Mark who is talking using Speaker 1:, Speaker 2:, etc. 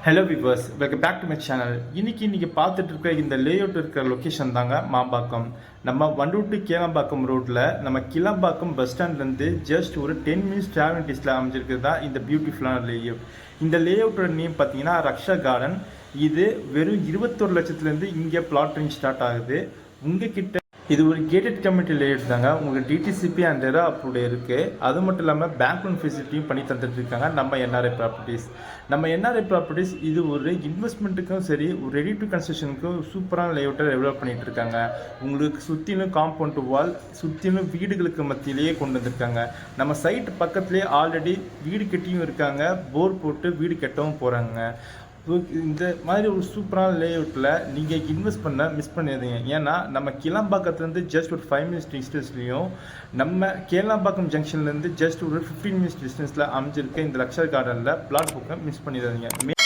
Speaker 1: Hello viewers, welcome back to my channel. இன்னைக்கு நீங்கள் பார்த்துட்டு இருக்க இந்த லேஅவுட் இருக்கிற லொக்கேஷன் தாங்க மாம்பாக்கம். நம்ம வண்டூர் டு கேளம்பாக்கம் ரோட்டில் நம்ம கிளம்பாக்கம் பஸ் ஸ்டாண்ட்லேருந்து ஜஸ்ட் ஒரு 10 மினிட்ஸ் டிராவல் அமைஞ்சிருக்கிறது தான் இந்த பியூட்டிஃபுல்லான லேஅவுட். இந்த லேஅவுட்டோட நேம் பார்த்தீங்கன்னா ரக்ஷா கார்டன். இது வெறும் 21 லட்சத்துலேருந்து இங்கே பிளாட் ரேஞ்ச் ஸ்டார்ட் ஆகுது. உங்ககிட்ட இது ஒரு கேட்டட் கம்யூனிட்டி லேஅவுட் தாங்க. உங்களுக்கு டிடிசிபி அண்ட் ரெரா அப்ரூவ்டு இருக்குது. அது மட்டும் இல்லாமல் பேங்க் லோன் ஃபெசிலிட்டியும் பண்ணி தந்துட்டு இருக்காங்க நம்ம என்ஆர்ஐ ப்ராப்பர்ட்டிஸ். நம்ம என்ஆர்ஐ ப்ராப்பர்ட்டிஸ் இது ஒரு இன்வெஸ்ட்மெண்ட்டுக்கும் சரி, ஒரு ரெடி டு கன்ஸ்ட்ரக்ஷனுக்கும் சூப்பரான லேஅவுட்டை டெவலப் பண்ணிட்டு இருக்காங்க. உங்களுக்கு சுற்றிலும் காம்பவுண்ட் வால், சுற்றிலும் வீடுகளுக்கு மத்தியிலேயே கொண்டு வந்திருக்காங்க. நம்ம சைட் பக்கத்துலேயே ஆல்ரெடி வீடு கட்டியும் இருக்காங்க, போர் போட்டு வீடு கட்டவும் போகிறாங்க. இந்த மாதிரி ஒரு சூப்பரான லேஅவுட்டில் நீங்கள் இன்வெஸ்ட் பண்ண மிஸ் பண்ணிடுறீங்க. ஏன்னா நம்ம கிளம்பாக்கத்துலேருந்து ஜஸ்ட் ஒரு 5 மினிட்ஸ் டிஸ்டன்ஸ்லையும், நம்ம கேளம்பாக்கம் ஜங்ஷன்லேருந்து ஜஸ்ட் ஒரு 15 மினிட்ஸ் டிஸ்டன்ஸில் அமைஞ்சிருக்க இந்த ரக்ஷா கார்டனில் பிளாட் புக்கை மிஸ் பண்ணிடுறீங்க.